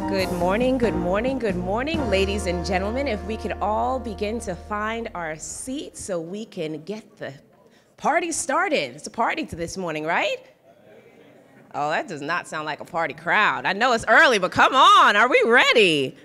Good morning, good morning, good morning, ladies and gentlemen. If we could all begin to find our seats so we can get the party started. It's a party this morning, right? Oh, that does not sound like a party crowd. I know it's early, but come on, are we ready?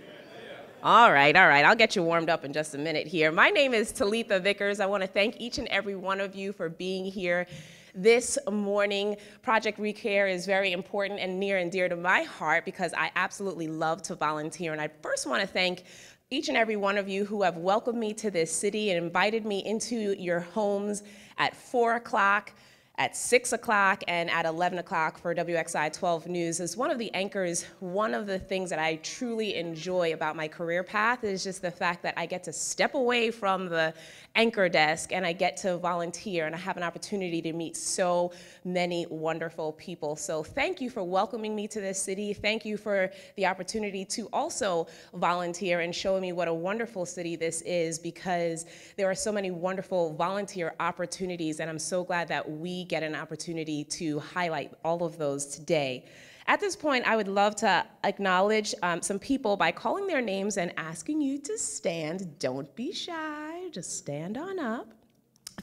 All right. I'll get you warmed up in just a minute here. My name is Talitha Vickers. I want to thank each and every one of you for being here this morning. Project Recare is very important and near and dear to my heart because I absolutely love to volunteer. And I first want to thank each and every one of you who have welcomed me to this city and invited me into your homes at 4 o'clock, at 6 o'clock, and at 11 o'clock for WXI 12 News. As one of the anchors, one of the things that I truly enjoy about my career path is just the fact that I get to step away from the anchor desk and I get to volunteer, and I have an opportunity to meet so many wonderful people. So thank you for welcoming me to this city. Thank you for the opportunity to also volunteer and show me what a wonderful city this is, because there are so many wonderful volunteer opportunities, and I'm so glad that we get an opportunity to highlight all of those today. At this point, I would love to acknowledge some people by calling their names and asking you to stand. Don't be shy, just stand on up.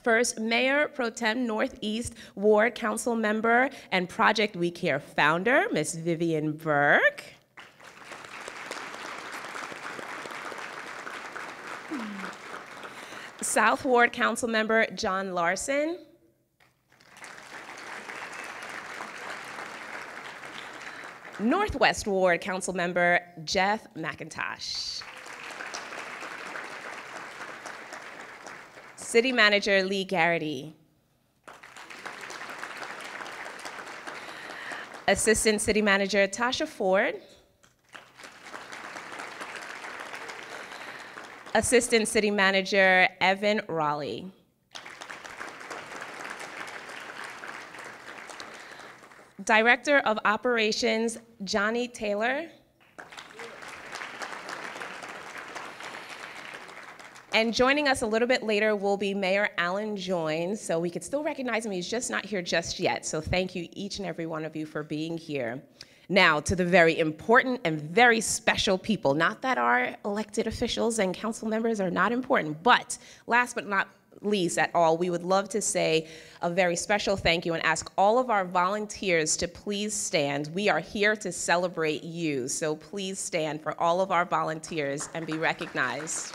First, Mayor Pro Tem Northeast Ward Council Member and Project We Care founder, Ms. Vivian Burke. South Ward Council Member John Larson. Northwest Ward Council Member Jeff McIntosh. City Manager Lee Garrity. Assistant City Manager Tasha Ford. Assistant City Manager Evan Raleigh. Director of Operations, Johnny Taylor. And joining us a little bit later will be Mayor Alan Joynes, so we could still recognize him. He's just not here just yet. So thank you, each and every one of you, for being here. Now, to the very important and very special people. Not that our elected officials and council members are not important, but last but not least at all, we would love to say a very special thank you and ask all of our volunteers to please stand. We are here to celebrate you, so please stand for all of our volunteers and be recognized.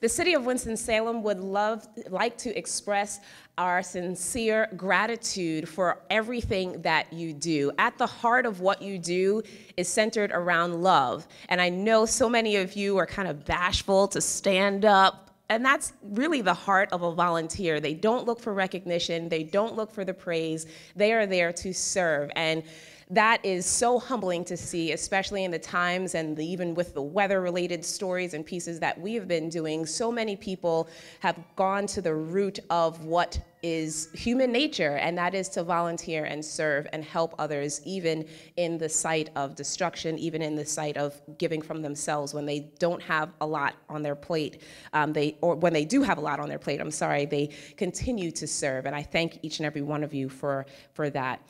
The City of Winston-Salem would like to express our sincere gratitude for everything that you do. At the heart of what you do is centered around love. And I know so many of you are kind of bashful to stand up, and that's really the heart of a volunteer. They don't look for recognition. They don't look for the praise. They are there to serve. And that is so humbling to see, especially in the times and even with the weather-related stories and pieces that we have been doing. So many people have gone to the root of what is human nature, and that is to volunteer and serve and help others, even in the sight of destruction, even in the sight of giving from themselves when they don't have a lot on their plate, or when they do have a lot on their plate, they continue to serve. And I thank each and every one of you for that.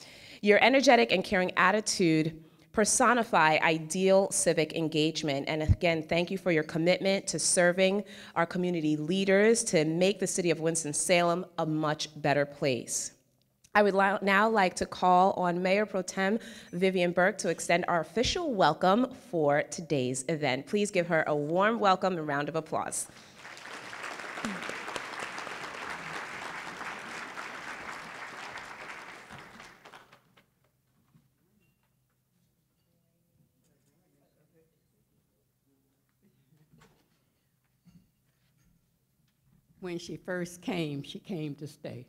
Your energetic and caring attitude personify ideal civic engagement. And again, thank you for your commitment to serving our community leaders to make the city of Winston-Salem a much better place. I would now like to call on Mayor Pro Tem Vivian Burke to extend our official welcome for today's event. Please give her a warm welcome and round of applause. When she first came, she came to stay.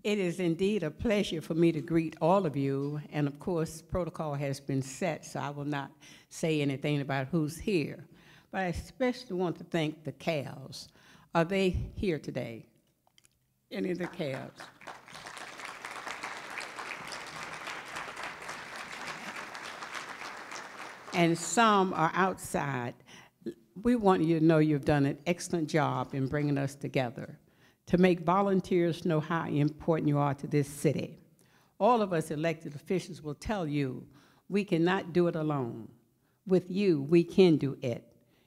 It is indeed a pleasure for me to greet all of you, and of course, protocol has been set, so I will not say anything about who's here. But I especially want to thank the Cavs. Are they here today? Any of the Cavs? And some are outside. we want you to know you've done an excellent job in bringing us together to make volunteers know how important you are to this city. All of us elected officials will tell you we cannot do it alone. With you, we can do it.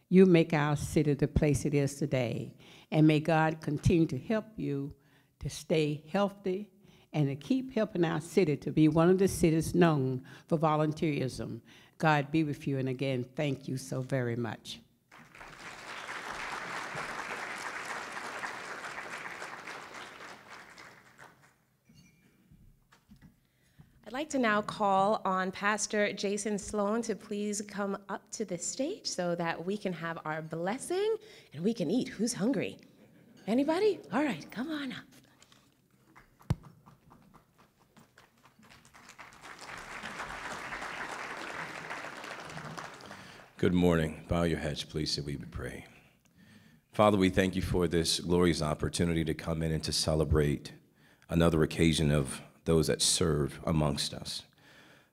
You make our city the place it is today. And may God continue to help you to stay healthy and to keep helping our city to be one of the cities known for volunteerism. God be with you, and again, thank you so very much. I'd like to now call on Pastor Jason Sloan to please come up to the stage so that we can have our blessing and we can eat. Who's hungry? Anybody? All right, come on up. Good morning. Bow your heads, please, so we would pray. Father, we thank you for this glorious opportunity to come in and to celebrate another occasion of those that serve amongst us.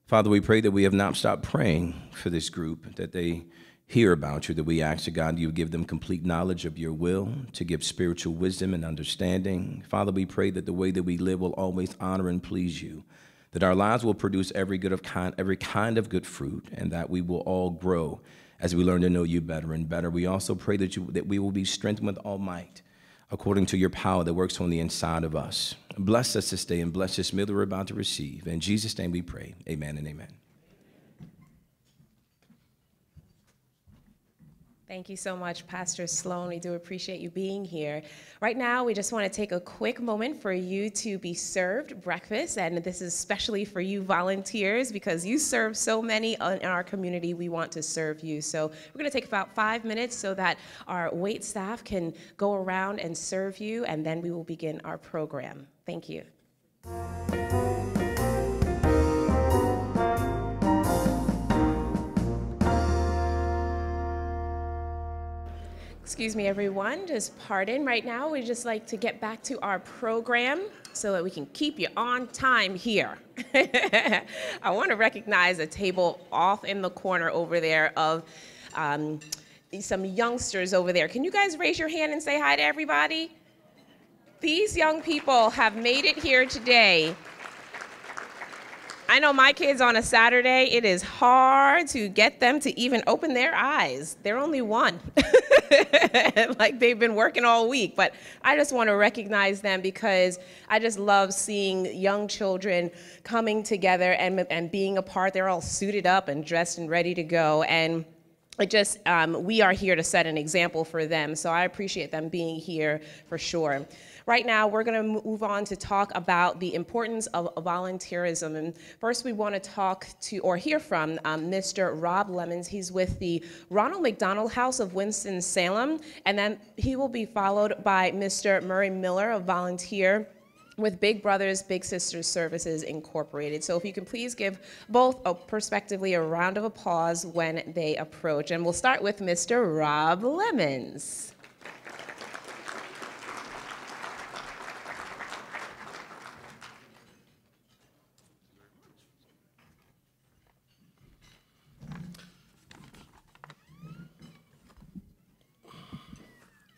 Father, we pray that we have not stopped praying for this group, that they hear about you, that we ask that God, you give them complete knowledge of your will, to give spiritual wisdom and understanding. Father, we pray that the way that we live will always honor and please you, that our lives will produce every kind of good fruit, and that we will all grow as we learn to know you better and better. We also pray that we will be strengthened with all might, according to your power that works on the inside of us. Bless us this day and bless this meal that we're about to receive. In Jesus' name we pray. Amen and amen. Thank you so much, Pastor Sloan. We do appreciate you being here. Right now, we just want to take a quick moment for you to be served breakfast, and this is especially for you volunteers because you serve so many in our community. We want to serve you. So we're going to take about 5 minutes so that our wait staff can go around and serve you, and then we will begin our program. Thank you. Excuse me, everyone, just pardon. Right now, we'd just like to get back to our program so that we can keep you on time here. I want to recognize a table off in the corner over there of some youngsters over there. Can you guys raise your hand and say hi to everybody? These young people have made it here today. I know my kids on a Saturday, it is hard to get them to even open their eyes. They're only one. Like they've been working all week, but I just want to recognize them because I just love seeing young children coming together and being a part. They're all suited up and dressed and ready to go. And it just, we are here to set an example for them. So I appreciate them being here for sure. Right now, we're going to move on to talk about the importance of volunteerism. And first, we want to talk to or hear from Mr. Rob Lemons. He's with the Ronald McDonald House of Winston-Salem. And then he will be followed by Mr. Murray Miller, a volunteer with Big Brothers Big Sisters Services Incorporated. So if you can please give both prospectively a round of applause when they approach. And we'll start with Mr. Rob Lemons.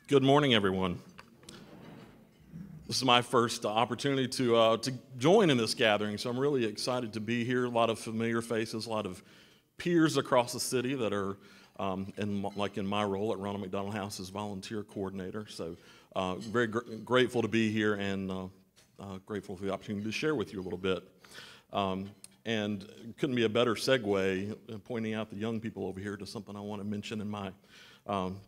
Good morning, everyone. This is my first opportunity to join in this gathering, so I'm really excited to be here. A lot of familiar faces, a lot of peers across the city that are, in my role at Ronald McDonald House as volunteer coordinator. So very grateful to be here and grateful for the opportunity to share with you a little bit. And couldn't be a better segue pointing out the young people over here to something I want to mention in my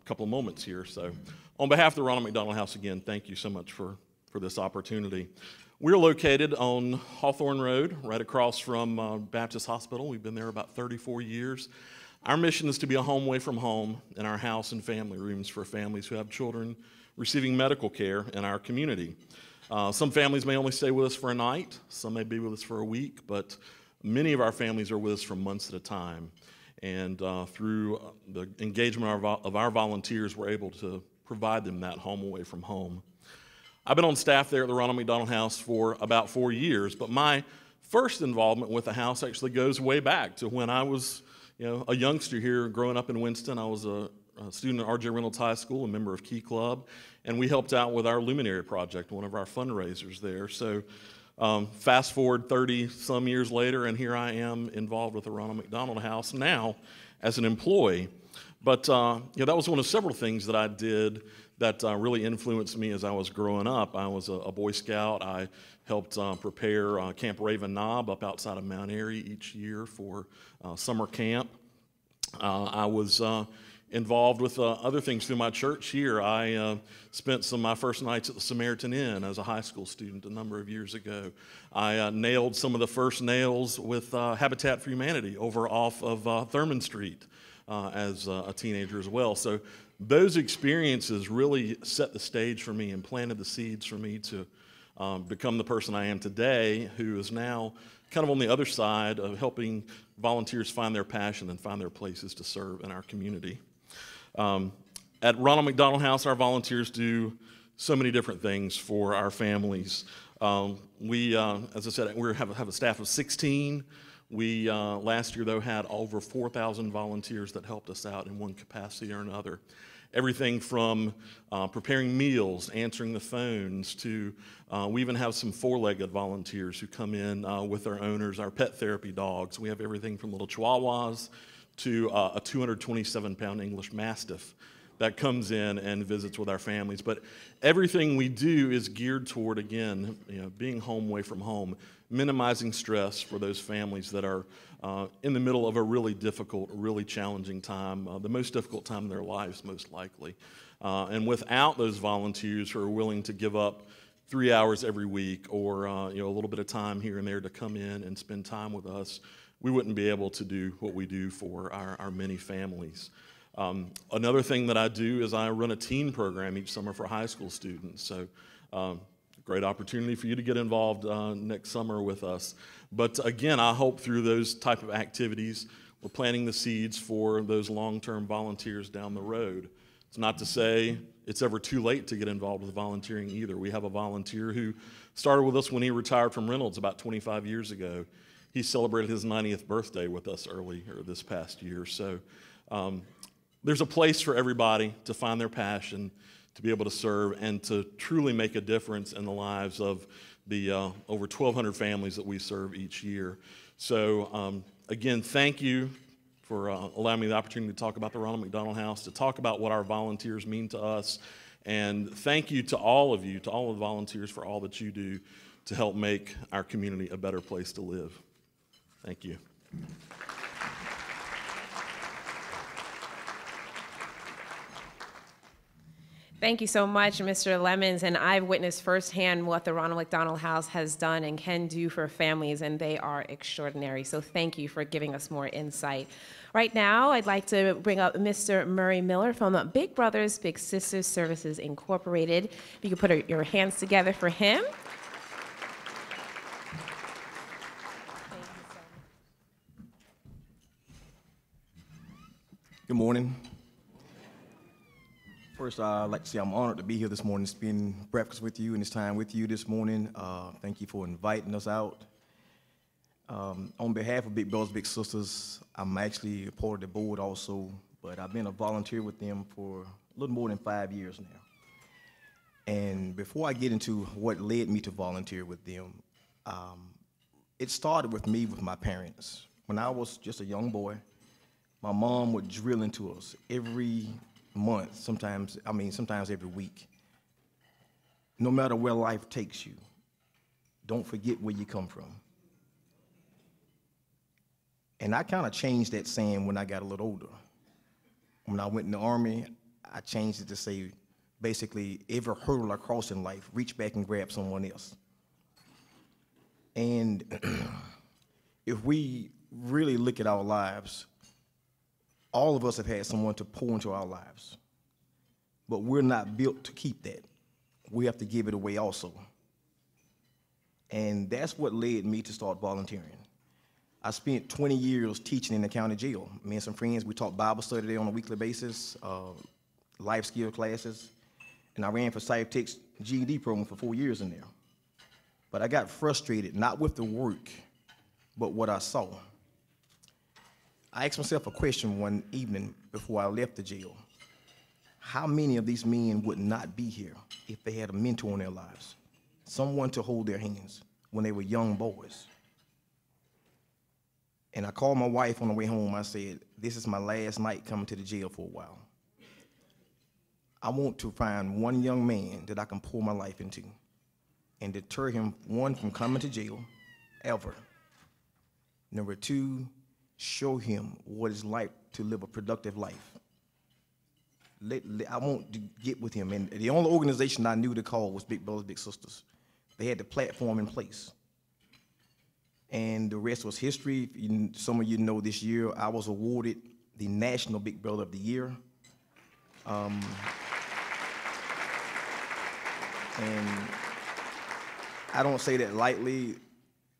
couple of moments here. So on behalf of the Ronald McDonald House, again, thank you so much for this opportunity. We're located on Hawthorne Road, right across from Baptist Hospital. We've been there about 34 years. Our mission is to be a home away from home in our house and family rooms for families who have children receiving medical care in our community. Some families may only stay with us for a night, some may be with us for a week, but many of our families are with us for months at a time. And through the engagement of our volunteers, we're able to provide them that home away from home. I've been on staff there at the Ronald McDonald House for about 4 years, but my first involvement with the house actually goes way back to when I was a youngster here growing up in Winston. I was a student at R.J. Reynolds High School, a member of Key Club, and we helped out with our Luminary Project, one of our fundraisers there. So fast forward 30-some years later, and here I am involved with the Ronald McDonald House now as an employee. But that was one of several things that I did that really influenced me as I was growing up. I was a Boy Scout. I helped prepare Camp Raven Knob up outside of Mount Airy each year for summer camp. I was involved with other things through my church here. I spent some of my first nights at the Samaritan Inn as a high school student a number of years ago. I nailed some of the first nails with Habitat for Humanity over off of Thurman Street as a teenager as well. So those experiences really set the stage for me and planted the seeds for me to become the person I am today, who is now kind of on the other side of helping volunteers find their passion and find their places to serve in our community. At Ronald McDonald House, our volunteers do so many different things for our families. We, as I said, we have a staff of 16. We, last year, though, had over 4,000 volunteers that helped us out in one capacity or another. Everything from preparing meals, answering the phones, to we even have some four-legged volunteers who come in with their owners, our pet therapy dogs. We have everything from little chihuahuas to a 227-pound English Mastiff that comes in and visits with our families. But everything we do is geared toward, again, being home away from home, minimizing stress for those families that are in the middle of a really difficult, really challenging time, the most difficult time in their lives, most likely. And without those volunteers who are willing to give up 3 hours every week or a little bit of time here and there to come in and spend time with us, we wouldn't be able to do what we do for our many families. Another thing that I do is I run a teen program each summer for high school students. So great opportunity for you to get involved next summer with us. But again, I hope through those type of activities, we're planting the seeds for those long-term volunteers down the road. It's not to say it's ever too late to get involved with volunteering either. We have a volunteer who started with us when he retired from Reynolds about 25 years ago. He celebrated his 90th birthday with us earlier this past year. So there's a place for everybody to find their passion, to be able to serve, and to truly make a difference in the lives of the over 1,200 families that we serve each year. So again, thank you for allowing me the opportunity to talk about the Ronald McDonald House, to talk about what our volunteers mean to us. And thank you to all of you, to all of the volunteers, for all that you do to help make our community a better place to live. Thank you. Thank you so much, Mr. Lemons, and I've witnessed firsthand what the Ronald McDonald House has done and can do for families, and they are extraordinary. So thank you for giving us more insight. Right now, I'd like to bring up Mr. Murray Miller from Big Brothers Big Sisters Services Incorporated. If you could put your hands together for him. Good morning. First, I'd like to say I'm honored to be here this morning, spend breakfast with you and this time with you this morning. Thank you for inviting us out. On behalf of Big Brothers Big Sisters, I'm actually a part of the board also, but I've been a volunteer with them for a little more than 5 years now. And before I get into what led me to volunteer with them, it started with me with my parents. When I was just a young boy, my mom would drill into us every month, sometimes every week. No matter where life takes you, don't forget where you come from. And I kind of changed that saying when I got a little older. When I went in the Army, I changed it to say, basically, every hurdle I cross in life, reach back and grab someone else. And if we really look at our lives, all of us have had someone to pour into our lives, but we're not built to keep that. We have to give it away also. And that's what led me to start volunteering. I spent 20 years teaching in the county jail. Me and some friends, we taught Bible study there on a weekly basis, life skill classes, and I ran for Psych-Tech's GED program for 4 years in there. But I got frustrated, not with the work, but what I saw. I asked myself a question one evening before I left the jail. how many of these men would not be here if they had a mentor in their lives, someone to hold their hands when they were young boys? And I called my wife on the way home. I said, this is my last night coming to the jail for a while. I want to find one young man that I can pour my life into and deter him, one, from coming to jail ever. Number two, show him what it's like to live a productive life. I want to get with him. And the only organization I knew to call was Big Brothers Big Sisters. They had the platform in place. And the rest was history. Some of you know this year I was awarded the National Big Brother of the Year. And I don't say that lightly.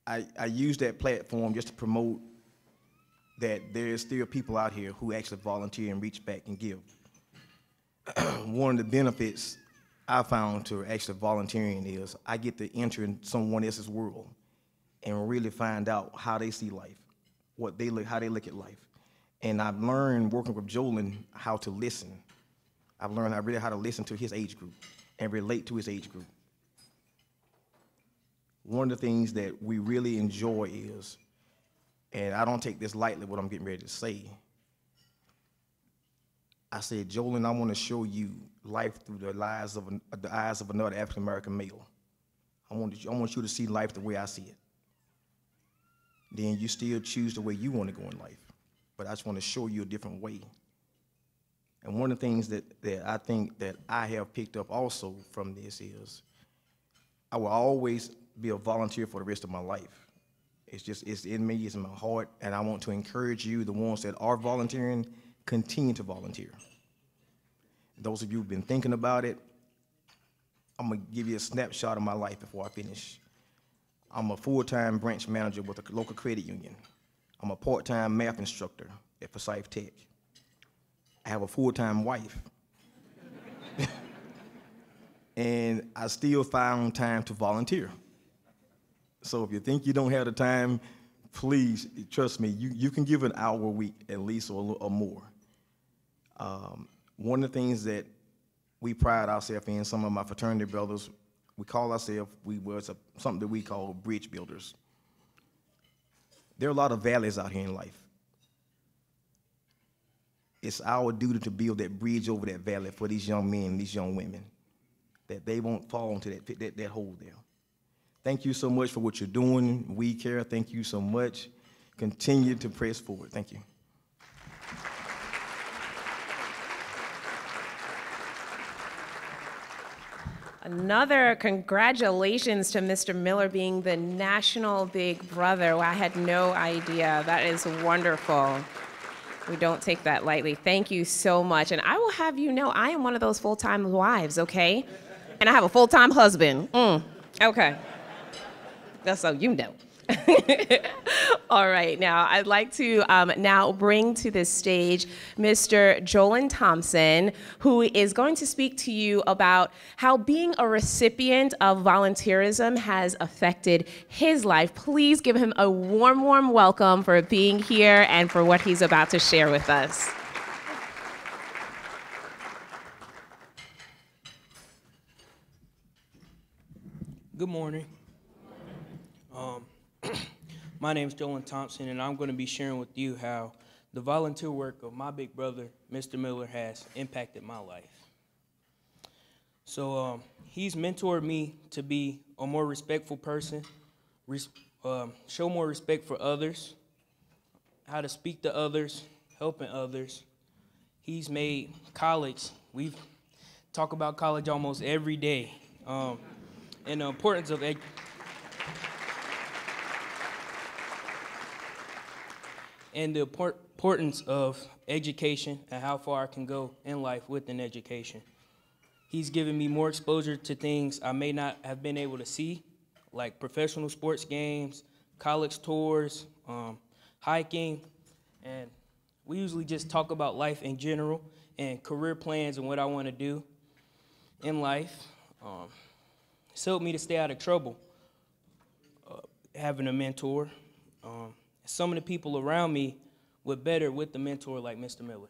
I use that platform just to promote that there's still people out here who actually volunteer and reach back and give. One of the benefits I found to actually volunteering is I get to enter in someone else's world and really find out how they see life, how they look at life. And I've learned working with Jolin how to listen. I've learned really how to listen to his age group and relate to his age group. One of the things that we really enjoy is, and I don't take this lightly what I'm getting ready to say, I said, Jolin, I want to show you life through the eyes of another African-American male. I want you to see life the way I see it. Then you still choose the way you want to go in life. But I just want to show you a different way. And one of the things that I think that I have picked up also from this is I will always be a volunteer for the rest of my life. It's in me, it's in my heart, and I want to encourage you, the ones that are volunteering, continue to volunteer. Those of you who've been thinking about it, I'm gonna give you a snapshot of my life before I finish. I'm a full-time branch manager with a local credit union. I'm a part-time math instructor at Forsyth Tech. I have a full-time wife. And I still found time to volunteer. So if you think you don't have the time, please, trust me, you can give an hour a week at least or more. One of the things that we pride ourselves in, some of my fraternity brothers, we call ourselves, something that we call bridge builders. There are a lot of valleys out here in life. It's our duty to build that bridge over that valley for these young men and these young women, that they won't fall into that hole there. Thank you so much for what you're doing. We care. Thank you so much. Continue to press forward. Thank you. Another congratulations to Mr. Miller being the National Big Brother. I had no idea. That is wonderful. We don't take that lightly. Thank you so much. And I will have you know, I am one of those full-time wives, okay? And I have a full-time husband. Okay. That's so you know. All right, now I'd like to now bring to this stage Mr. Jolin Thompson, who is going to speak to you about how being a recipient of volunteerism has affected his life. Please give him a warm, warm welcome for being here and for what he's about to share with us. Good morning. My name is Jolin Thompson, and I'm going to be sharing with you how the volunteer work of my big brother, Mr. Miller, has impacted my life. So he's mentored me to be a more respectful person, show more respect for others, how to speak to others, helping others. He's made college, we talk about college almost every day, and the importance of education and how far I can go in life with an education. He's given me more exposure to things I may not have been able to see, like professional sports games, college tours, hiking, and we usually just talk about life in general and career plans and what I want to do in life. It's helped me to stay out of trouble, having a mentor. Some of the people around me were better with the mentor like Mr. Miller.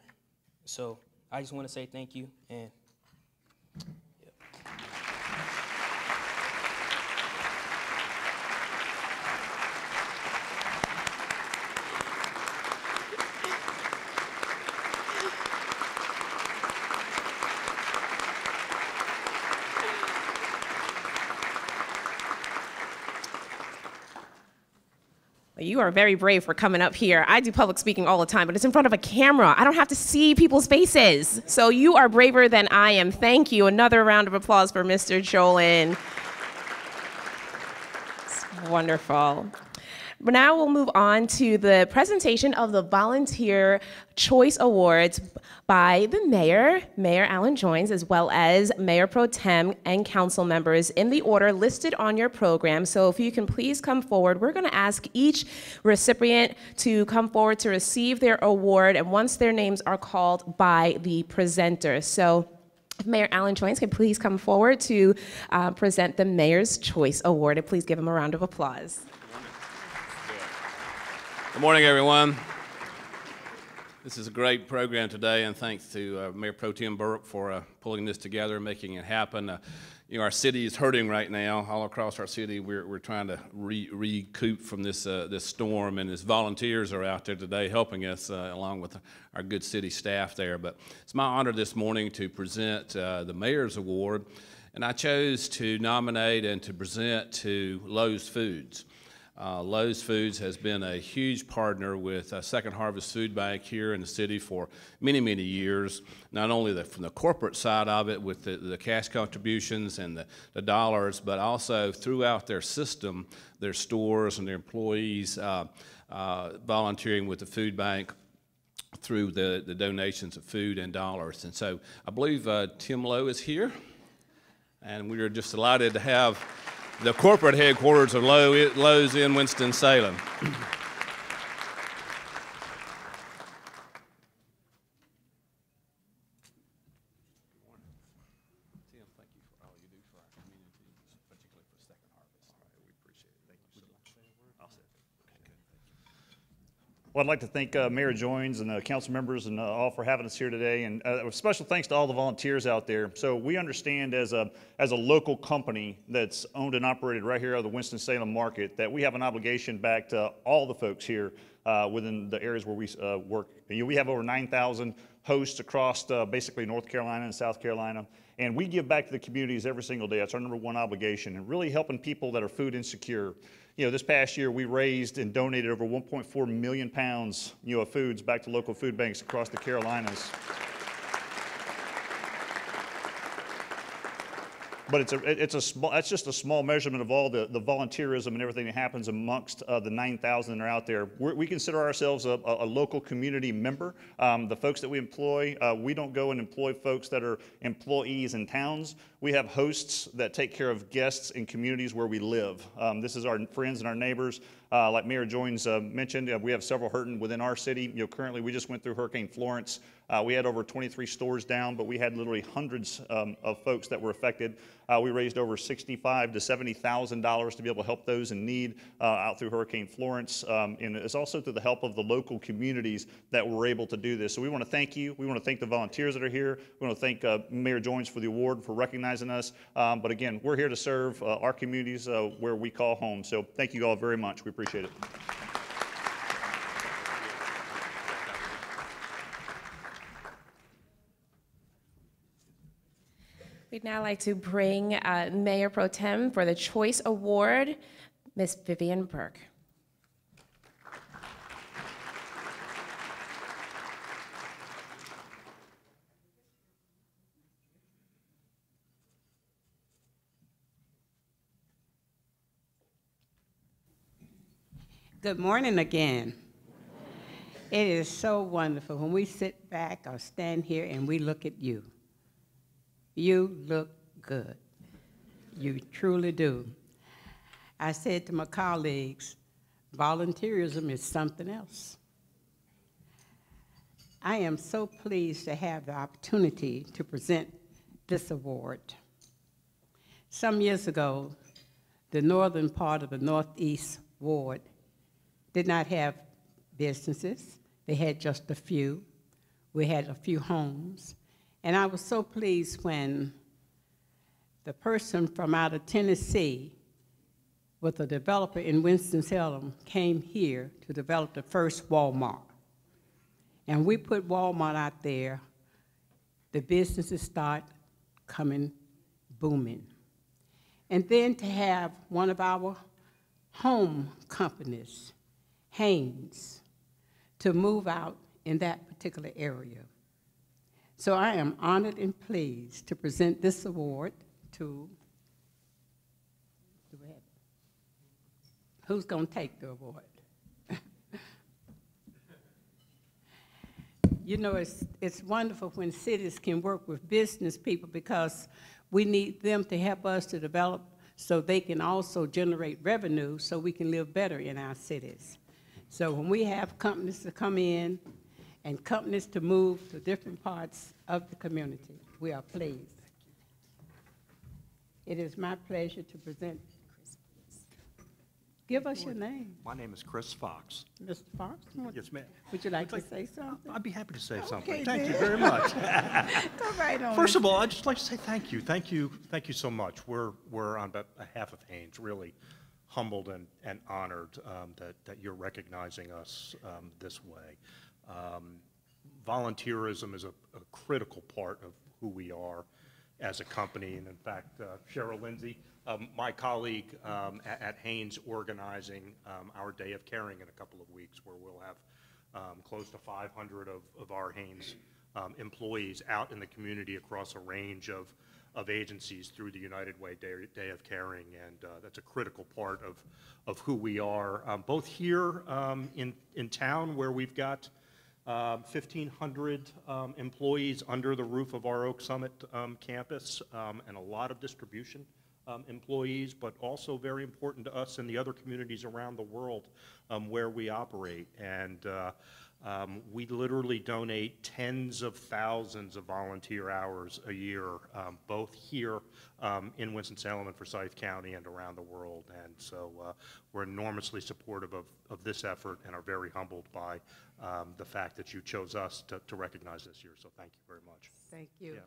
So I just want to say thank you. And You are very brave for coming up here. I do public speaking all the time, but it's in front of a camera. I don't have to see people's faces. So you are braver than I am. Thank you. Another round of applause for Mr. Jolin. It's wonderful. But now we'll move on to the presentation of the Volunteer Choice Awards by the Mayor, Mayor Alan Joines, as well as Mayor Pro Tem and council members in the order listed on your program. So if you can please come forward, we're going to ask each recipient to come forward to receive their award, and once their names are called by the presenter. So if Mayor Alan Joines can please come forward to present the Mayor's Choice Award, and please give him a round of applause. Good morning, everyone. This is a great program today, and thanks to Mayor Pro Tem Burke for pulling this together and making it happen. You know, our city is hurting right now. All across our city, we're trying to recoup from this storm, and as volunteers are out there today helping us, along with our good city staff there. But it's my honor this morning to present the Mayor's Award, and I chose to nominate and to present to Lowe's Foods. Lowe's Foods has been a huge partner with Second Harvest Food Bank here in the city for many, many years, not only from the corporate side of it with the cash contributions and the dollars, but also throughout their system, their stores and their employees volunteering with the food bank through the donations of food and dollars. And so I believe Tim Lowe is here, and we are just delighted to have the corporate headquarters of Lowe's in Winston-Salem. Well, I'd like to thank Mayor Joines and the council members and all for having us here today, and a special thanks to all the volunteers out there. So we understand as a local company that's owned and operated right here out of the Winston-Salem market that we have an obligation back to all the folks here within the areas where we work. We have over 9,000 hosts across basically North Carolina and South Carolina, and we give back to the communities every single day. That's our #1 obligation, and really helping people that are food insecure. You know, this past year we raised and donated over 1.4 million pounds, of foods back to local food banks across the Carolinas. But that's just a small measurement of all the volunteerism and everything that happens amongst the 9,000 that are out there. We consider ourselves a local community member. The folks that we employ, we don't go and employ folks that are employees in towns. We have hosts that take care of guests in communities where we live. This is our friends and our neighbors. Like Mayor Joines mentioned, we have several hurting within our city. Currently we just went through Hurricane Florence. We had over 23 stores down, but we had literally hundreds of folks that were affected. We raised over $65,000 to $70,000 to be able to help those in need out through Hurricane Florence. And it's also through the help of the local communities that we're able to do this. So we want to thank you. We want to thank the volunteers that are here. We want to thank Mayor Joines for the award, for recognizing us. But again, we're here to serve our communities where we call home. So thank you all very much. We appreciate it. We'd now like to bring Mayor Pro Tem for the Choice Award, Ms. Vivian Burke. Good morning again. It is so wonderful when we sit back or stand here and we look at you. You look good. You truly do. I said to my colleagues, volunteerism is something else. I am so pleased to have the opportunity to present this award. Some years ago, the northern part of the Northeast Ward did not have businesses. They had just a few. We had a few homes. And I was so pleased when the person from out of Tennessee with a developer in Winston-Salem came here to develop the first Walmart. And we put Walmart out there, the businesses start coming booming. And then to have one of our home companies, Haynes, to move out in that particular area. So I am honored and pleased to present this award to, who's going to take the award? You know, it's wonderful when cities can work with business people because we need them to help us to develop so they can also generate revenue so we can live better in our cities. So when we have companies to come in and companies to move to different parts of the community, we are pleased. It is my pleasure to present. Give us your name. My name is Chris Fox. Mr. Fox? Yes, ma'am. Would you like to say something? I'd be happy to say something. Okay, Thank you then. very much. Go right on. First of all, I'd just like to say thank you. Thank you so much. We're on behalf of Haynes really humbled and honored that you're recognizing us this way. Volunteerism is a critical part of who we are as a company, and in fact, Cheryl Lindsay, my colleague at Haynes, organizing our Day of Caring in a couple of weeks, where we'll have close to 500 of our Haynes employees out in the community across a range of agencies through the United Way Day of Caring, and that's a critical part of who we are, both here in town, where we've got 1,500 employees under the roof of our Oak Summit campus, and a lot of distribution employees, but also very important to us in the other communities around the world where we operate. And we literally donate tens of thousands of volunteer hours a year, both here in Winston-Salem and Forsyth County and around the world. And so we're enormously supportive of this effort and are very humbled by the fact that you chose us to recognize this year. So thank you very much. Thank you. Yeah.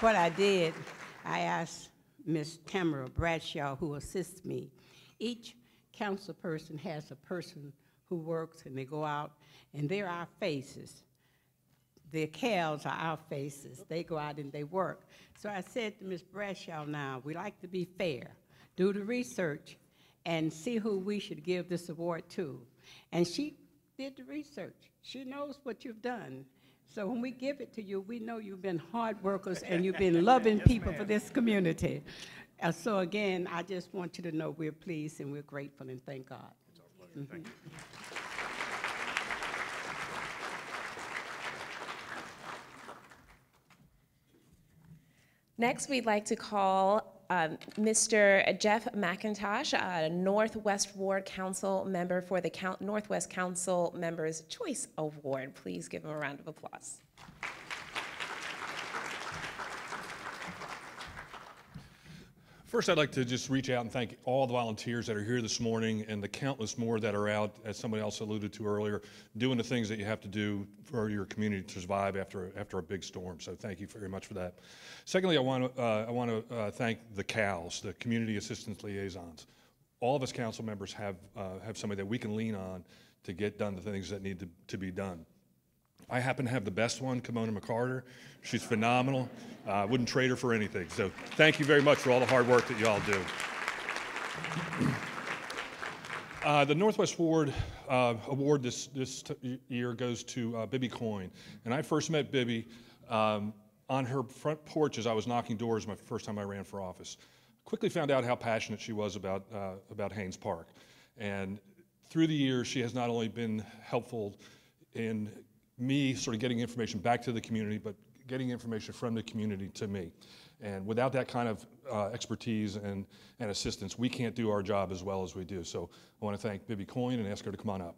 What I did, I asked Ms. Tamara Bradshaw, who assists me. Each council person has a person who works, and they go out, and they're our faces. The CALs are our faces. They go out and they work. So I said to Ms. Bradshaw, now, we like to be fair. Do the research and see who we should give this award to. And she did the research. She knows what you've done. So when we give it to you, we know you've been hard workers and you've been loving people for this community. So again, I just want you to know we're pleased and we're grateful, and thank God. It's our pleasure. Thank you. Next, we'd like to call Mr. Jeff McIntosh, a Northwest Ward Council member for the Northwest Council Members' Choice Award. Please give him a round of applause. First, I'd like to just reach out and thank all the volunteers that are here this morning and the countless more that are out, as somebody else alluded to earlier, doing the things that you have to do for your community to survive after a big storm. So thank you very much for that. Secondly, I want to thank the CALs, the Community Assistance Liaisons. All of us council members have somebody that we can lean on to get done the things that need to be done. I happen to have the best one, Kimona McCarter. She's phenomenal. Wouldn't trade her for anything. So thank you very much for all the hard work that you all do. The Northwest Ward Award this year goes to Bibby Coyne. And I first met Bibby on her front porch as I was knocking doors my first time I ran for office. Quickly found out how passionate she was about Haynes Park. And through the years, she has not only been helpful in me sort of getting information back to the community, but getting information from the community to me. And without that kind of expertise and assistance, we can't do our job as well as we do. So I want to thank Bibby Coyne and ask her to come on up.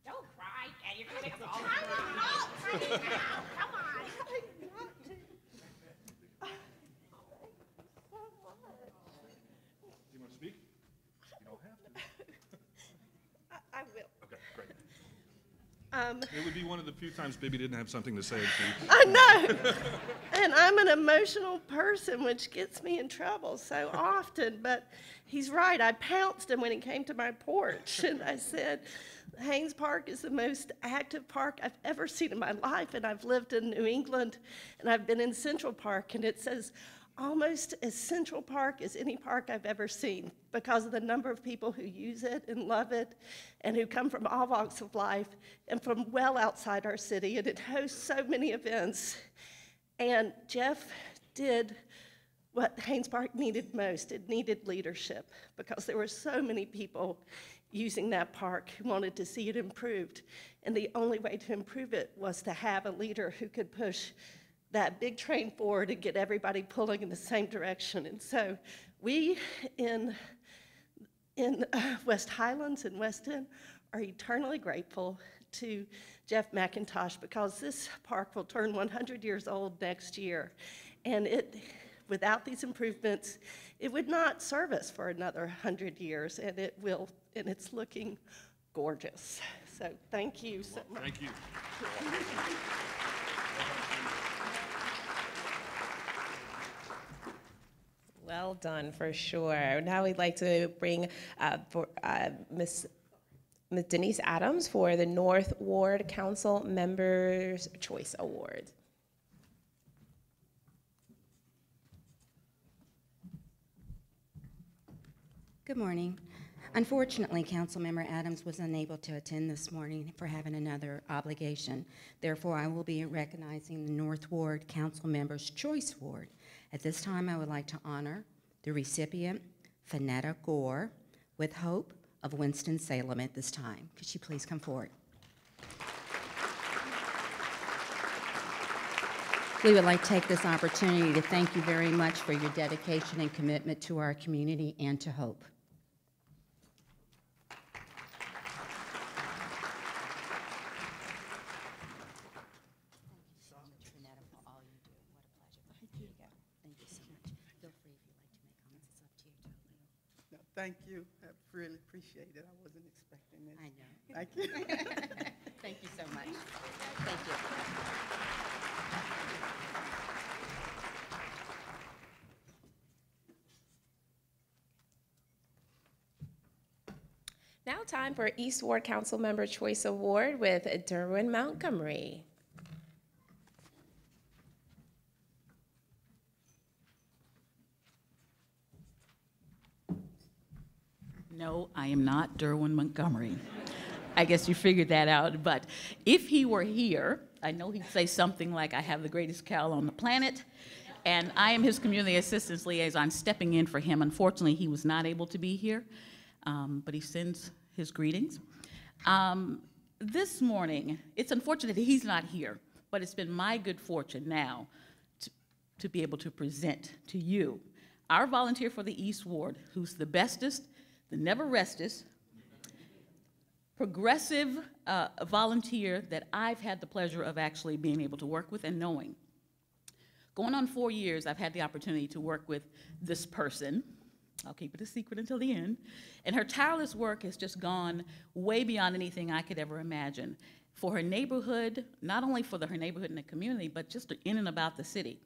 Don't cry, Daddy. You're going to make us all cry. Come on. It would be one of the few times Bibby didn't have something to say. I know. And I'm an emotional person, which gets me in trouble so often. But he's right. I pounced him when he came to my porch. And I said, Haynes Park is the most active park I've ever seen in my life. And I've lived in New England, and I've been in Central Park. And it says almost as Central Park as any park I've ever seen, because of the number of people who use it and love it, and who come from all walks of life and from well outside our city, and it hosts so many events. And Jeff did what Haynes Park needed most. It needed leadership, because there were so many people using that park who wanted to see it improved. And the only way to improve it was to have a leader who could push that big train forward and get everybody pulling in the same direction. And so we in West Highlands and Weston are eternally grateful to Jeff McIntosh, because this park will turn 100 years old next year. And without these improvements, it would not serve us for another 100 years, and it will, and it's looking gorgeous. So thank you so much. Thank you. Well done, for sure. Now we'd like to bring Miss Denise Adams for the North Ward Council Members' Choice Award. Good morning. Unfortunately, Councilmember Adams was unable to attend this morning for having another obligation. Therefore, I will be recognizing the North Ward Council Members' Choice Award. At this time, I would like to honor the recipient, Fanetta Gore, with Hope of Winston-Salem at this time. Could she please come forward? We would like to take this opportunity to thank you very much for your dedication and commitment to our community and to Hope. Thank you. I really appreciate it. I wasn't expecting this. I know. Thank you. Thank you so much. Thank you. Now time for East Ward Council Member Choice Award with Derwin Montgomery. No, I am not Derwin Montgomery. I guess you figured that out, but if he were here, I know he'd say something like, I have the greatest cow on the planet, and I am his community assistance liaison stepping in for him. Unfortunately, he was not able to be here, but he sends his greetings. This morning, it's unfortunate that he's not here, but it's been my good fortune now to be able to present to you our volunteer for the East Ward, who's the bestest, the never restest, progressive volunteer that I've had the pleasure of actually being able to work with and knowing. Going on 4 years, I've had the opportunity to work with this person. I'll keep it a secret until the end. And her tireless work has just gone way beyond anything I could ever imagine for her neighborhood, not only for her neighborhood and the community, but just in and about the city.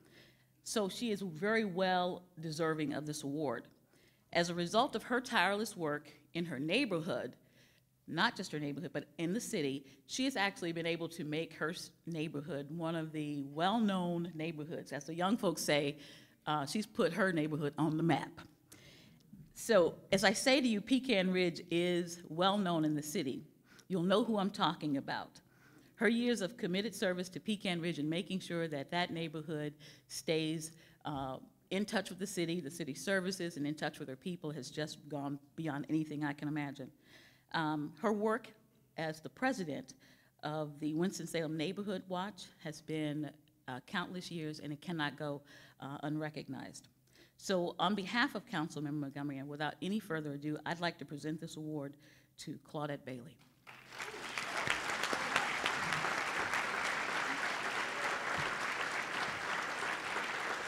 So she is very well deserving of this award. As a result of her tireless work in her neighborhood, not just her neighborhood, but in the city, she has actually been able to make her neighborhood one of the well-known neighborhoods. As the young folks say, she's put her neighborhood on the map. So as I say to you, Pecan Ridge is well-known in the city. You'll know who I'm talking about. Her years of committed service to Pecan Ridge and making sure that that neighborhood stays in touch with the city services, and in touch with her people has just gone beyond anything I can imagine. Her work as the president of the Winston-Salem Neighborhood Watch has been countless years, and it cannot go unrecognized. So on behalf of Councilmember Montgomery, and without any further ado, I'd like to present this award to Claudette Bailey.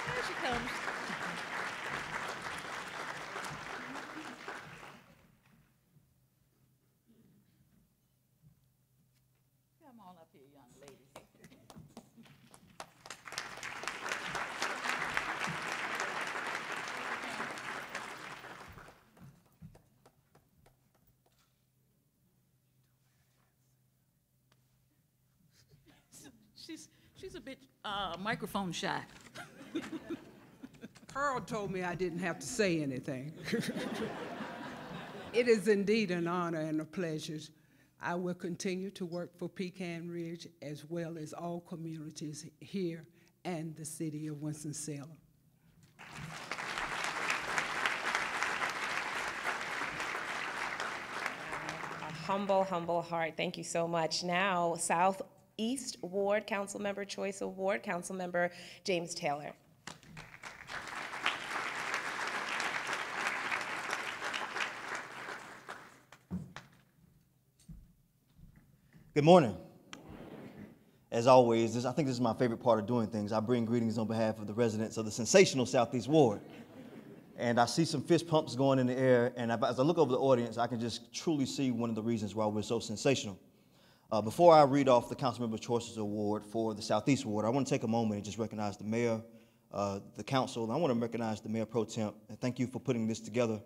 Here she comes. Come a bit microphone shy. Carl told me I didn't have to say anything. It is indeed an honor and a pleasure. I will continue to work for Pecan Ridge as well as all communities here and the city of Winston-Salem. A humble, humble heart. Thank you so much. Now, Southeast Ward Councilmember Choice Award, Councilmember James Taylor. Good morning. As always, I think this is my favorite part of doing things. I bring greetings on behalf of the residents of the sensational Southeast Ward. And I see some fist pumps going in the air, and as I look over the audience, I can just truly see one of the reasons why we're so sensational. Before I read off the Councilmember Choices Award for the Southeast Ward, I want to take a moment and just recognize the mayor, the council, and I want to recognize the mayor pro temp, and thank you for putting this together.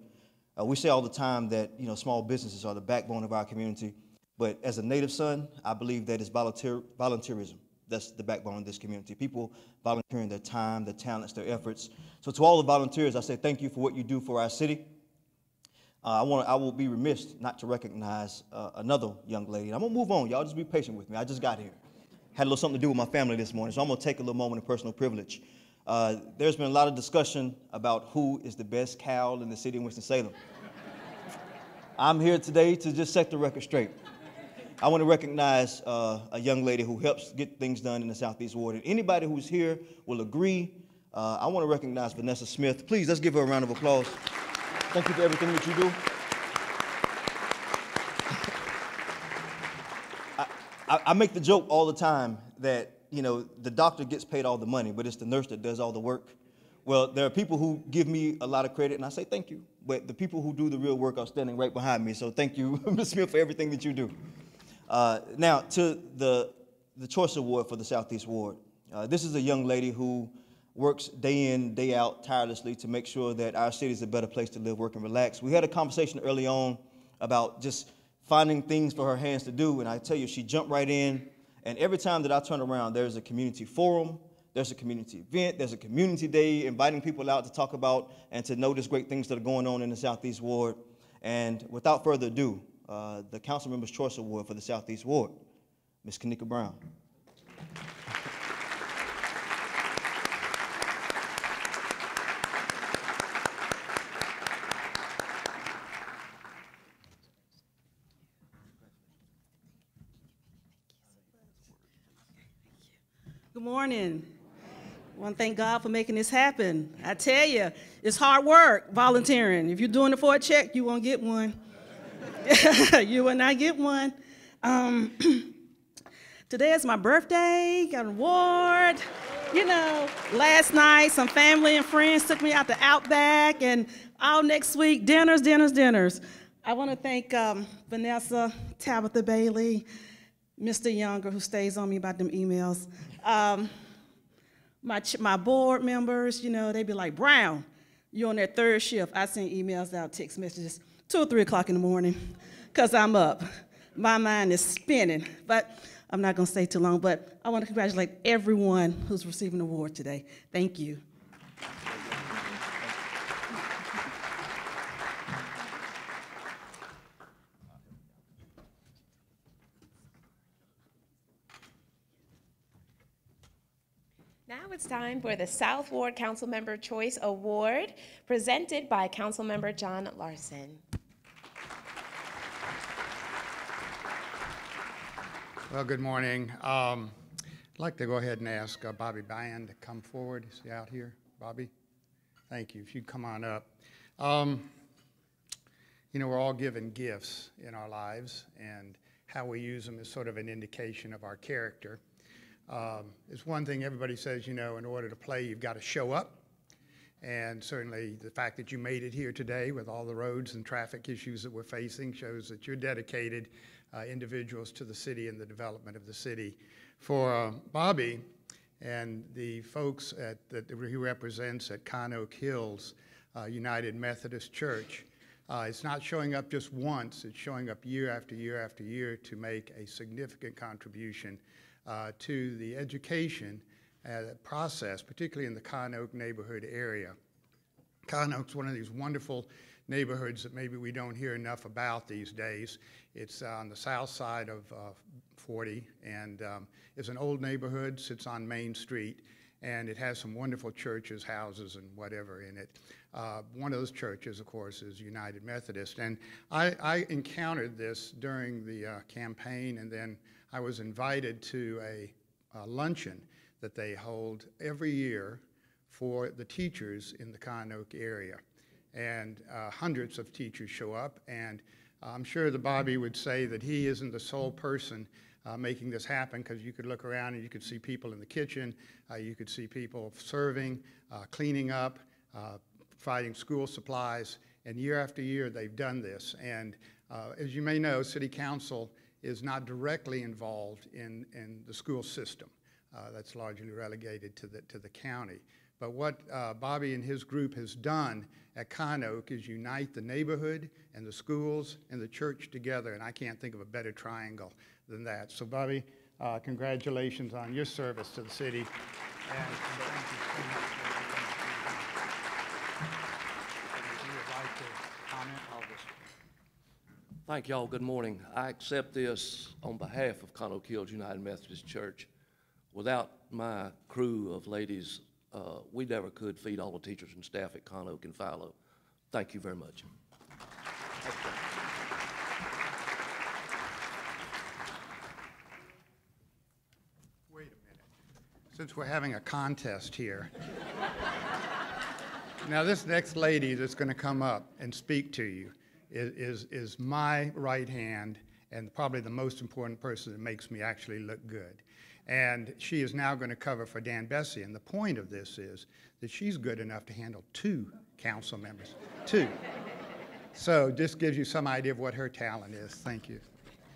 We say all the time that, small businesses are the backbone of our community. But as a native son, I believe that it's volunteerism. That's the backbone of this community. People volunteering their time, their talents, their efforts. So to all the volunteers, I say thank you for what you do for our city. I will be remiss not to recognize another young lady. I'm gonna move on. Y'all just be patient with me. I just got here. Had a little something to do with my family this morning, so I'm gonna take a little moment of personal privilege. There's been a lot of discussion about who is the best cow in the city of Winston-Salem. I'm here today to just set the record straight. I want to recognize a young lady who helps get things done in the Southeast Ward. And anybody who's here will agree. I want to recognize Vanessa Smith. Please, let's give her a round of applause. Thank you for everything that you do. I make the joke all the time that, the doctor gets paid all the money, but it's the nurse that does all the work. Well, there are people who give me a lot of credit, and I say thank you. But the people who do the real work are standing right behind me. So thank you, Ms. Smith, for everything that you do. Now, to the Choice Award for the Southeast Ward. This is a young lady who works day in, day out tirelessly to make sure that our city is a better place to live, work, and relax. We had a conversation early on about just finding things for her hands to do, and I tell you, she jumped right in, and every time that I turn around, there's a community forum, there's a community event, there's a community day, inviting people out to talk about and to notice great things that are going on in the Southeast Ward. And without further ado, the Councilmember's Choice Award for the Southeast Ward, Ms. Kanika Brown. Good morning. I want to thank God for making this happen. I tell you, it's hard work volunteering. If you're doing it for a check, you won't get one. You will not get one. Today is my birthday, got an award. Last night some family and friends took me out to Outback, and all next week, dinners. I want to thank Vanessa, Tabitha Bailey, Mr. Younger, who stays on me about them emails. My board members, they be like, Brown, you're on that third shift. I send emails out, text messages, 2 or 3 o'clock in the morning, because I'm up. My mind is spinning, but I'm not going to stay too long, but I want to congratulate everyone who's receiving an award today. Thank you. Now it's time for the South Ward Councilmember Choice Award, presented by Councilmember John Larson. Well, good morning. I'd like to go ahead and ask Bobby Band to come forward. Is he out here? Bobby? Thank you. If you'd come on up. We're all given gifts in our lives, and how we use them is sort of an indication of our character. It's one thing everybody says, in order to play, you've got to show up. And certainly the fact that you made it here today with all the roads and traffic issues that we're facing shows that you're dedicated individuals to the city and the development of the city. For Bobby and the folks that he represents at Con Oak Hills United Methodist Church, it's not showing up just once, it's showing up year after year after year to make a significant contribution to the education process, particularly in the Cotton Oak neighborhood area. Cotton Oak's one of these wonderful neighborhoods that maybe we don't hear enough about these days. It's on the south side of 40, and it's an old neighborhood, sits on Main Street, and it has some wonderful churches, houses, and whatever in it. One of those churches, of course, is United Methodist, and I encountered this during the campaign, and then I was invited to a luncheon that they hold every year for the teachers in the Cotton Oak area. And hundreds of teachers show up, and I'm sure that Bobby would say that he isn't the sole person making this happen, because you could look around and you could see people in the kitchen, you could see people serving, cleaning up, providing school supplies, and year after year they've done this. And as you may know, City Council is not directly involved in the school system. That's largely relegated to the county. But what Bobby and his group has done at Cotton Oak is unite the neighborhood and the schools and the church together, and I can't think of a better triangle than that. So Bobby, congratulations on your service to the city. And thank you so much. If you would like to comment, I'll just... Thank y'all. Good morning. I accept this on behalf of Cotton Oak Hills United Methodist Church. Without my crew of ladies, we never could feed all the teachers and staff at Cotton Oak and Philo. Thank you very much. Wait a minute. Since we're having a contest here. Now, this next lady that's going to come up and speak to you is my right hand and probably the most important person that makes me actually look good. And she is now going to cover for Dan Bessie. And the point of this is that she's good enough to handle 2 council members. 2. So this gives you some idea of what her talent is. Thank you.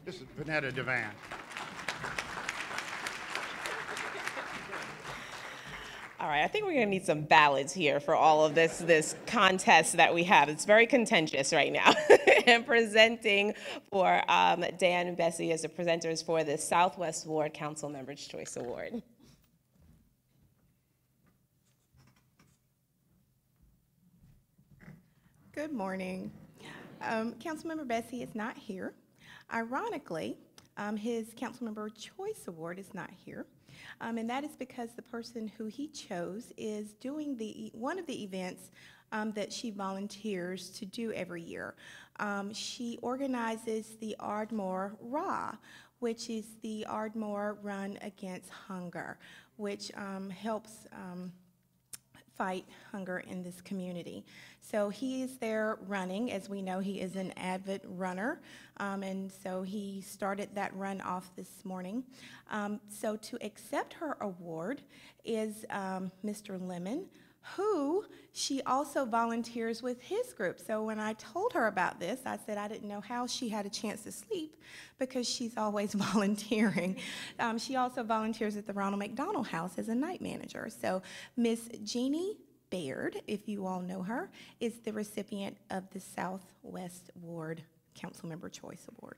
This is Vanetta Devan. All right, I think we're going to need some ballads here for all of this contest that we have. It's very contentious right now. And presenting for Dan and Bessie as the presenters for the Southwest Ward Council Members' Choice Award. Good morning. Councilmember Bessie is not here. Ironically, his Councilmember Choice Award is not here. And that is because the person who he chose is doing one of the events that she volunteers to do every year. She organizes the Ardmore RA, which is the Ardmore Run Against Hunger, which helps fight hunger in this community. So he is there running. As we know, he is an avid runner, and so he started that run off this morning. So to accept her award is Mr. Lemon, who she also volunteers with his group. So when I told her about this, I said I didn't know how she had a chance to sleep because she's always volunteering. She also volunteers at the Ronald McDonald House as a night manager. So Miss Jeannie Baird, if you all know her, is the recipient of the Southwest Ward Councilmember Choice Award.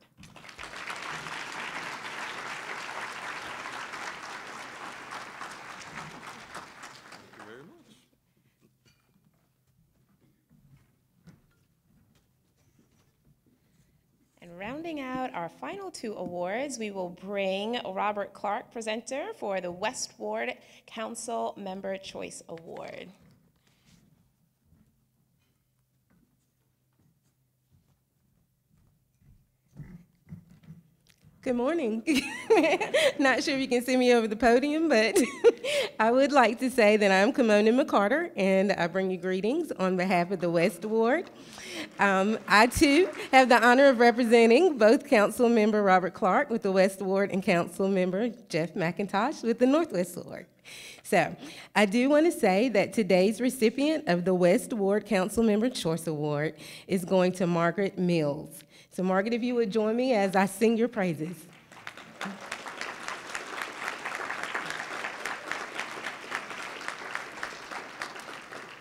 And rounding out our final 2 awards, we will bring Robert Clark, presenter for the West Ward Council Member Choice Award. Good morning. Not sure if you can see me over the podium, but I would like to say that I'm Kimona McCarter, and I bring you greetings on behalf of the West Ward. I, too, have the honor of representing both Council Member Robert Clark with the West Ward and Council Member Jeff McIntosh with the Northwest Ward. So I do want to say that today's recipient of the West Ward Council Member Choice Award is going to Margaret Mills. So Margaret, if you would join me as I sing your praises.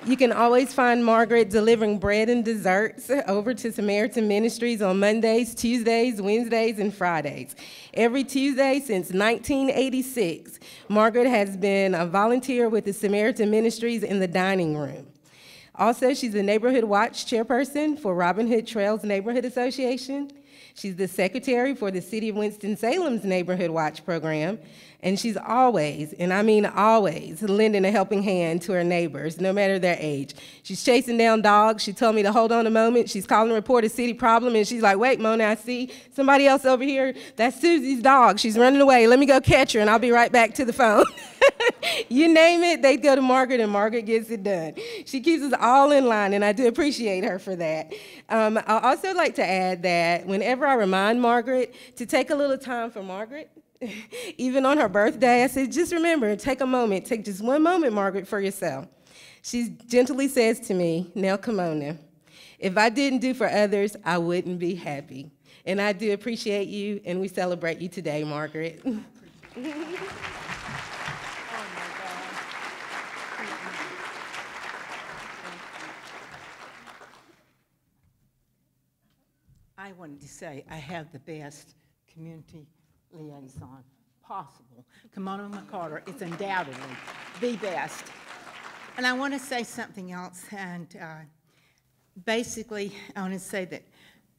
You can always find Margaret delivering bread and desserts over to Samaritan Ministries on Mondays, Tuesdays, Wednesdays, and Fridays. Every Tuesday since 1986, Margaret has been a volunteer with the Samaritan Ministries in the dining room. Also, she's the Neighborhood Watch chairperson for Robin Hood Trails Neighborhood Association. She's the secretary for the City of Winston-Salem's Neighborhood Watch program, and she's always, and I mean always, lending a helping hand to her neighbors, no matter their age. She's chasing down dogs. She told me to hold on a moment. She's calling to report a city problem, and she's like, wait, Mona, I see somebody else over here. That's Susie's dog. She's running away. Let me go catch her, and I'll be right back to the phone. You name it, they go to Margaret, and Margaret gets it done. She keeps us all in line, and I do appreciate her for that. I also like to add that whenever I remind Margaret to take a little time for Margaret, even on her birthday, I said, just remember, take a moment, take just one moment, Margaret, for yourself. She gently says to me, now come on now, if I didn't do for others, I wouldn't be happy. And I do appreciate you, and we celebrate you today, Margaret. I wanted to say I have the best community liaison possible. Kimona McCarter is undoubtedly the best. And I want to say something else, and basically I want to say that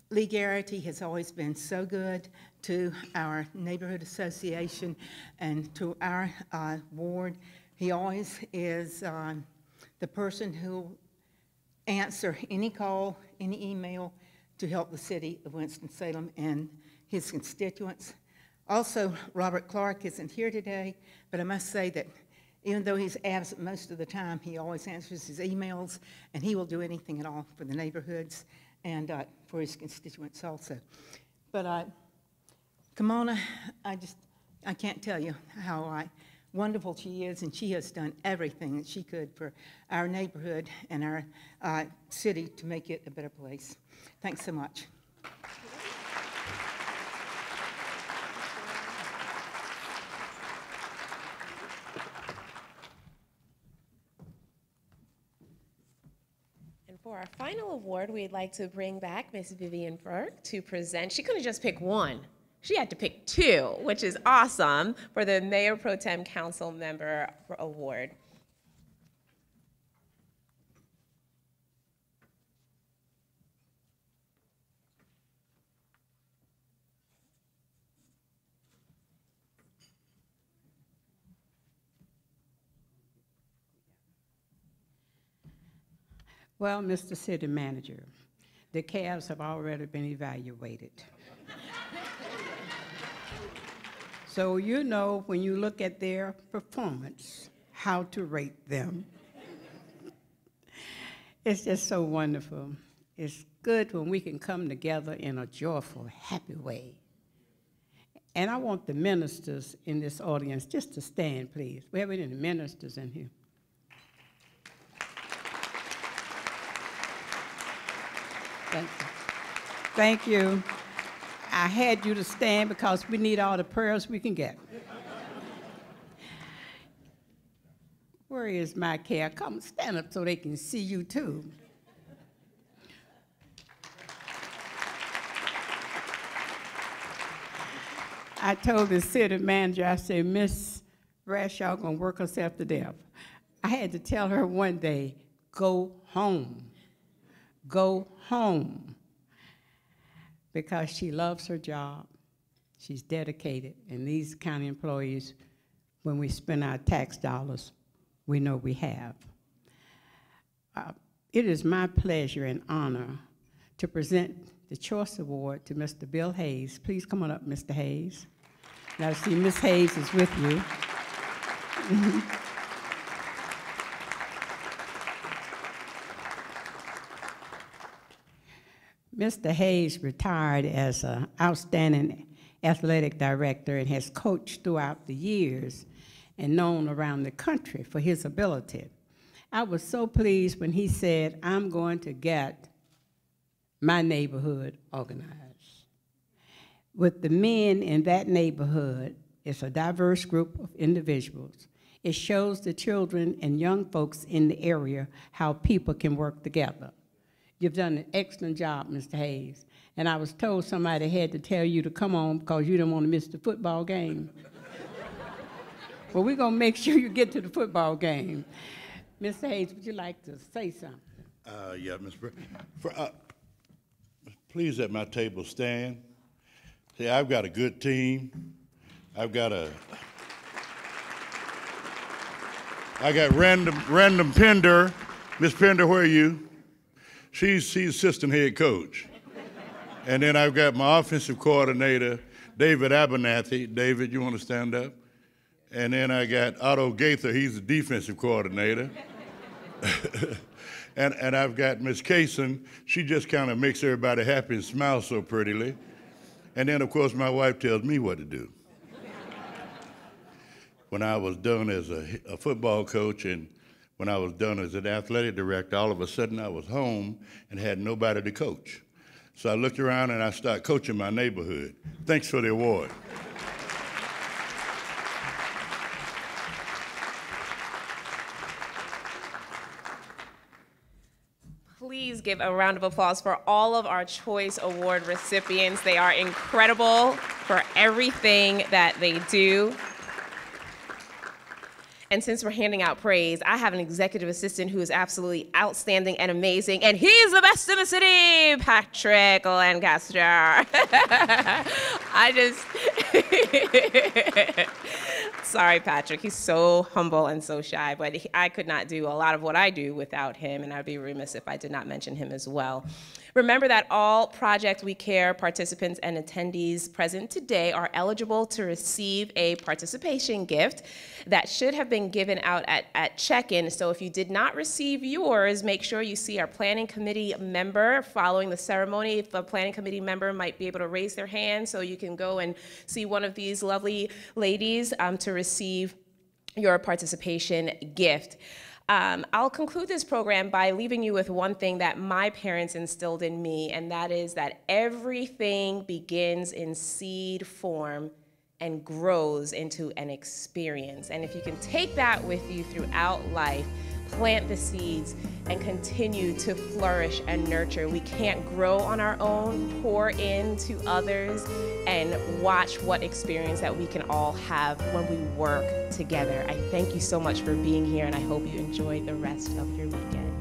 Lee Garrity has always been so good to our neighborhood association and to our ward. He always is the person who will answer any call, any email, to help the city of Winston-Salem and his constituents. Also, Robert Clark isn't here today, but I must say that even though he's absent most of the time, he always answers his emails, and he will do anything at all for the neighborhoods and for his constituents also. But Kimona, I can't tell you how wonderful she is, and she has done everything that she could for our neighborhood and our city to make it a better place. Thanks so much. And for our final award, we'd like to bring back Miss Vivian Burke to present. She couldn't just pick one. She had to pick two, which is awesome, for the Mayor Pro Tem Council Member Award. Well, Mr. City Manager, the Cavs have already been evaluated. So you know when you look at their performance, how to rate them. It's just so wonderful. It's good when we can come together in a joyful, happy way. And I want the ministers in this audience just to stand, please. We have any ministers in here? Thank you. Thank you. I had you to stand because we need all the prayers we can get. Where is my care? Come stand up so they can see you too. I told the city manager, I said, Miss Brashaw gonna work herself to death. I had to tell her one day, go home. Go home. Because she loves her job. She's dedicated. And these county employees, when we spend our tax dollars, we know we have. It is my pleasure and honor to present the Choice Award to Mr. Bill Hayes. Please come on up, Mr. Hayes. Now, see, Ms. Hayes is with you. Mr. Hayes retired as an outstanding athletic director and has coached throughout the years and known around the country for his ability. I was so pleased when he said, I'm going to get my neighborhood organized. With the men in that neighborhood, it's a diverse group of individuals. It shows the children and young folks in the area how people can work together. You've done an excellent job, Mr. Hayes. And I was told somebody had to tell you to come on because you didn't want to miss the football game. Well, we're going to make sure you get to the football game. Mr. Hayes, would you like to say something? Yeah, Ms. Please at my table stand. See, I've got a good team. I got Random Pender. Miss Pender, where are you? She's assistant head coach. And then I've got my offensive coordinator, David Abernathy. David, you want to stand up? And then I got Otto Gaither, he's the defensive coordinator. and I've got Miss Kaysen, she just kind of makes everybody happy and smiles so prettily. And then, of course, my wife tells me what to do. When I was done as a football coach and when I was done as an athletic director, all of a sudden I was home and had nobody to coach. So I looked around and I started coaching my neighborhood. Thanks for the award. Please give a round of applause for all of our Choice Award recipients. They are incredible for everything that they do. And since we're handing out praise, I have an executive assistant who is absolutely outstanding and amazing, and he's the best in the city, Patrick Lancaster. Sorry, Patrick, he's so humble and so shy, but I could not do a lot of what I do without him, and I'd be remiss if I did not mention him as well. Remember that all Project We Care participants and attendees present today are eligible to receive a participation gift that should have been given out at check-in. So if you did not receive yours, make sure you see our planning committee member following the ceremony. If a planning committee member might be able to raise their hand so you can go and see one of these lovely ladies to receive your participation gift. I'll conclude this program by leaving you with one thing that my parents instilled in me, and that is that everything begins in seed form and grows into an experience. And if you can take that with you throughout life, plant the seeds and continue to flourish and nurture. We can't grow on our own, pour into others, and watch what experience that we can all have when we work together. I thank you so much for being here, and I hope you enjoy the rest of your weekend.